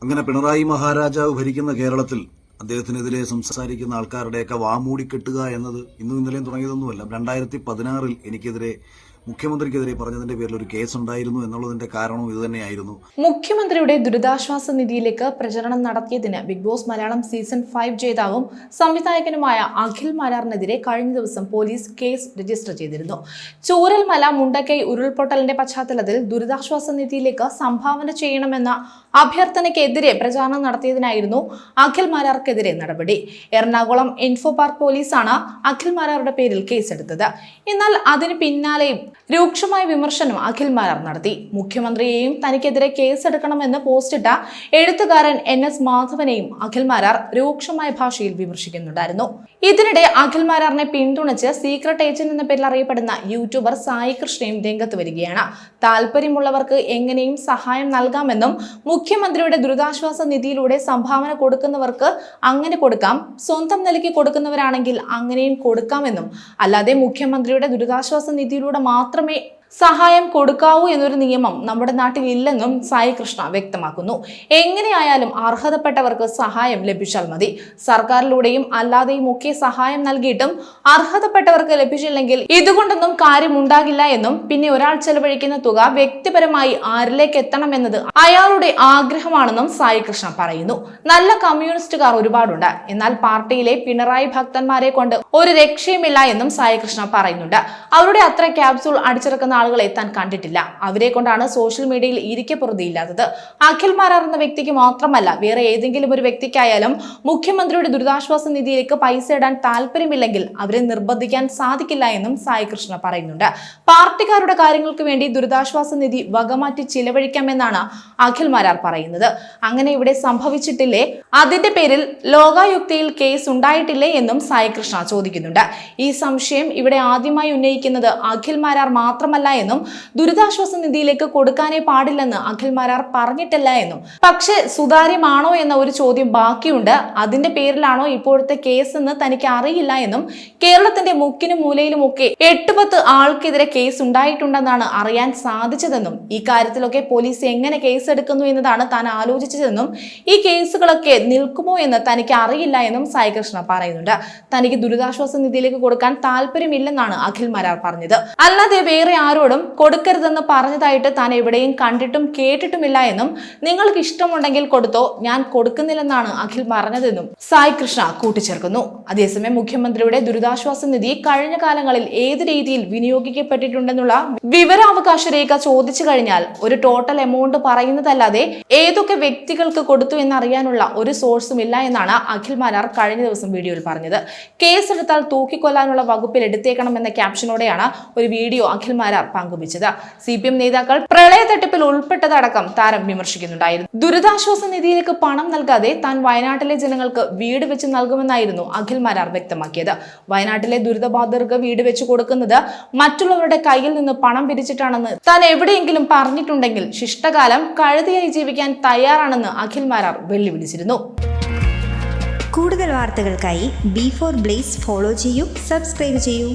അങ്ങനെ പിണറായി മഹാരാജാവ് ഭരിക്കുന്ന കേരളത്തിൽ അദ്ദേഹത്തിനെതിരെ സംസാരിക്കുന്ന ആൾക്കാരുടെയൊക്കെ വാമൂടി കെട്ടുക എന്നത് ഇന്നും ഇന്നലെയും തുടങ്ങിയതൊന്നുമല്ല. 2016 എനിക്കെതിരെ മുഖ്യമന്ത്രിക്കെതിരെ പറഞ്ഞതിന്റെ പേരിൽ ഒരു കേസ് ഉണ്ടായിരുന്നു എന്നുള്ളതിന്റെ കാരണവും ഇതുതന്നെയായിരുന്നു. മുഖ്യമന്ത്രിയുടെ ദുരിതാശ്വാസ നിധിയിലേക്ക് പ്രചരണം നടത്തിയതിന് ബിഗ് ബോസ് മലയാളം സീസൺ 5 ജേതാവും സംവിധായകനുമായ അഖിൽ മാരാറിനെതിരെ കഴിഞ്ഞ ദിവസം പോലീസ് കേസ് രജിസ്റ്റർ ചെയ്തിരുന്നു. ചൂരൽമല മുണ്ടക്കൈ ഉരുൾപൊട്ടലിന്റെ പശ്ചാത്തലത്തിൽ ദുരിതാശ്വാസ നിധിയിലേക്ക് സംഭാവന ചെയ്യണമെന്ന അഭ്യർത്ഥനയ്ക്കെതിരെ പ്രചാരണം നടത്തിയതിനായിരുന്നു അഖിൽ മാരാർക്കെതിരെ നടപടി. എറണാകുളം ഇൻഫോ പാർക്ക് പോലീസാണ് അഖിൽ മാരാറുടെ പേരിൽ കേസെടുത്തത്. എന്നാൽ അതിന് പിന്നാലെയും രൂക്ഷമായ വിമർശനം അഖിൽ മാരാർ നടത്തി. മുഖ്യമന്ത്രിയെയും തനിക്കെതിരെ കേസെടുക്കണമെന്ന് പോസ്റ്റിട്ട എഴുത്തുകാരൻ NS മാധവനെയും അഖിൽ മാരാർ രൂക്ഷമായ ഭാഷയിൽ വിമർശിക്കുന്നുണ്ടായിരുന്നു. ഇതിനിടെ അഖിൽ മാരാറിനെ പിന്തുണച്ച് സീക്രട്ട് ഏജന്റ് എന്ന പേരിൽ അറിയപ്പെടുന്ന യൂട്യൂബർ സായി കൃഷ്ണയും രംഗത്ത് വരികയാണ്. താല്പര്യമുള്ളവർക്ക് എങ്ങനെയും സഹായം നൽകാമെന്നും മുഖ്യമന്ത്രിയുടെ ദുരിതാശ്വാസ നിധിയിലൂടെ സംഭാവന കൊടുക്കുന്നവർക്ക് അങ്ങനെ കൊടുക്കാം, സ്വന്തം നിലയ്ക്ക് കൊടുക്കുന്നവരാണെങ്കിൽ അങ്ങനെയും കൊടുക്കാമെന്നും, അല്ലാതെ മുഖ്യമന്ത്രിയുടെ ദുരിതാശ്വാസ നിധിയിലൂടെ മാത്രമേ സഹായം കൊടുക്കാവൂ എന്നൊരു നിയമം നമ്മുടെ നാട്ടിൽ ഇല്ലെന്നും സായി കൃഷ്ണ വ്യക്തമാക്കുന്നു. എങ്ങനെയായാലും അർഹതപ്പെട്ടവർക്ക് സഹായം ലഭിച്ചാൽ മതി. സർക്കാരിലൂടെയും അല്ലാതെയും ഒക്കെ സഹായം നൽകിയിട്ടും അർഹതപ്പെട്ടവർക്ക് ലഭിച്ചില്ലെങ്കിൽ ഇതുകൊണ്ടൊന്നും കാര്യമുണ്ടാകില്ല എന്നും, പിന്നെ ഒരാൾ ചെലവഴിക്കുന്ന തുക വ്യക്തിപരമായി ആരിലേക്ക് എത്തണമെന്നത് അയാളുടെ ആഗ്രഹമാണെന്നും സായി കൃഷ്ണ പറയുന്നു. നല്ല കമ്മ്യൂണിസ്റ്റുകാർ ഒരുപാടുണ്ട്, എന്നാൽ പാർട്ടിയിലെ പിണറായി ഭക്തന്മാരെ കൊണ്ട് ഒരു രക്ഷയുമില്ല എന്നും സായി കൃഷ്ണ പറയുന്നുണ്ട്. അവരുടെ അത്ര ക്യാപ്സൂൾ അടിച്ചിറക്കുന്ന ആളുകളെ താൻ കണ്ടിട്ടില്ല. അവരെ കൊണ്ടാണ് സോഷ്യൽ മീഡിയയിൽ ഇരിക്കപ്പുറതിയില്ലാത്തത്. അഖിൽ മാരാർ എന്ന വ്യക്തിക്ക് മാത്രമല്ല, വേറെ ഏതെങ്കിലും ഒരു വ്യക്തിക്കായാലും മുഖ്യമന്ത്രിയുടെ ദുരിതാശ്വാസ നിധിയിലേക്ക് പൈസ ഇടാൻ താല്പര്യമില്ലെങ്കിൽ അവരെ നിർബന്ധിക്കാൻ സാധിക്കില്ല എന്നും സായി കൃഷ്ണ പറയുന്നുണ്ട്. പാർട്ടിക്കാരുടെ കാര്യങ്ങൾക്ക് വേണ്ടി ദുരിതാശ്വാസ നിധി വകമാറ്റി ചിലവഴിക്കാമെന്നാണ് അഖിൽ മാരാർ പറയുന്നത്. അങ്ങനെ ഇവിടെ സംഭവിച്ചിട്ടില്ലേ? അതിന്റെ പേരിൽ ലോകായുക്തയിൽ കേസ് ഉണ്ടായിട്ടില്ലേ എന്നും സായി കൃഷ്ണ ചോദിക്കുന്നുണ്ട്. ഈ സംശയം ഇവിടെ ആദ്യമായി ഉന്നയിക്കുന്നത് അഖിൽ മാരാർ മാത്രമല്ല എന്നും, ദുരിതാശ്വാസ നിധിയിലേക്ക് കൊടുക്കാനേ പാടില്ലെന്ന് അഖിൽ മാരാർ പറഞ്ഞിട്ടില്ല എന്നും, പക്ഷെ സുതാര്യമാണോ എന്ന ഒരു ചോദ്യം ബാക്കിയുണ്ട്. അതിന്റെ പേരിലാണോ ഇപ്പോഴത്തെ കേസ് എന്ന് തനിക്ക് അറിയില്ല എന്നും, കേരളത്തിന്റെ മുക്കിനും മൂലയിലുമൊക്കെ 8-10 ആൾക്കെതിരെ കേസ് ഉണ്ടായിട്ടുണ്ടെന്നാണ് അറിയാൻ സാധിച്ചതെന്നും, ഈ കാര്യത്തിലൊക്കെ പോലീസ് എങ്ങനെ കേസ് എടുക്കുന്നു എന്നതാണ് താൻ ആലോചിച്ചതെന്നും, ഈ കേസുകളൊക്കെ നിൽക്കുമോ എന്ന് തനിക്ക് അറിയില്ല എന്നും സായി കൃഷ്ണ പറയുന്നുണ്ട്. തനിക്ക് ദുരിതാശ്വാസ നിധിയിലേക്ക് കൊടുക്കാൻ താല്പര്യമില്ലെന്നാണ് അഖിൽ മാരാർ പറഞ്ഞത്. അല്ലാതെ വേറെ ആരോടും കൊടുക്കരുതെന്ന് പറഞ്ഞതായിട്ട് താൻ എവിടെയും കണ്ടിട്ടും കേട്ടിട്ടുമില്ല എന്നും, നിങ്ങൾക്ക് ഇഷ്ടമുണ്ടെങ്കിൽ കൊടുത്തോ, ഞാൻ കൊടുക്കുന്നില്ലെന്നാണ് അഖിൽ പറഞ്ഞതെന്നും സായി കൃഷ്ണ കൂട്ടിച്ചേർക്കുന്നു. അതേസമയം മുഖ്യമന്ത്രിയുടെ ദുരിതാശ്വാസ നിധി കഴിഞ്ഞ കാലങ്ങളിൽ ഏത് രീതിയിൽ വിനിയോഗിക്കപ്പെട്ടിട്ടുണ്ടെന്നുള്ള വിവരാവകാശ രേഖ ചോദിച്ചു കഴിഞ്ഞാൽ ഒരു ടോട്ടൽ എമൗണ്ട് പറയുന്നതല്ലാതെ ഏതൊക്കെ വ്യക്തികൾക്ക് കൊടുത്തു എന്നറിയാനുള്ള ഒരു സോഴ്സും ഇല്ല എന്നാണ് അഖിൽ മാരാർ കഴിഞ്ഞ ദിവസം വീഡിയോയിൽ പറഞ്ഞത്. കേസെടുത്താൽ തൂക്കിക്കൊല്ലാനുള്ള വകുപ്പിൽ എടുത്തേക്കണമെന്ന ക്യാപ്ഷനോടെയാണ് ഒരു വീഡിയോ അഖിൽ മാരാർ പങ്കുവച്ചത്. CPM നേതാക്കൾ പ്രളയ തട്ടിപ്പിൽ ഉൾപ്പെട്ടതടക്കം താരം വിമർശിക്കുന്നുണ്ടായിരുന്നു. ദുരിതാശ്വാസ നിധിയിലേക്ക് പണം നൽകാതെ താൻ വയനാട്ടിലെ ജനങ്ങൾക്ക് വീട് വെച്ച് നൽകുമെന്നായിരുന്നു അഖിൽ മാരാർ വ്യക്തമാക്കിയത്. വയനാട്ടിലെ ദുരിതബാധിതർക്ക് വീട് വെച്ച് കൊടുക്കുന്നത് മറ്റുള്ളവരുടെ കയ്യിൽ നിന്ന് പണം പിരിച്ചിട്ടാണെന്ന് താൻ എവിടെയെങ്കിലും പറഞ്ഞിട്ടുണ്ടെങ്കിൽ ശിഷ്ടകാലം കഴുതിയായി ജീവിക്കാൻ തയ്യാറാണെന്ന് അഖിൽ മാരാർ വെല്ലുവിളിച്ചിരുന്നു. കൂടുതൽ വാർത്തകൾക്കായി B4 Blaze ഫോളോ ചെയ്യൂ, സബ്സ്ക്രൈബ് ചെയ്യൂ.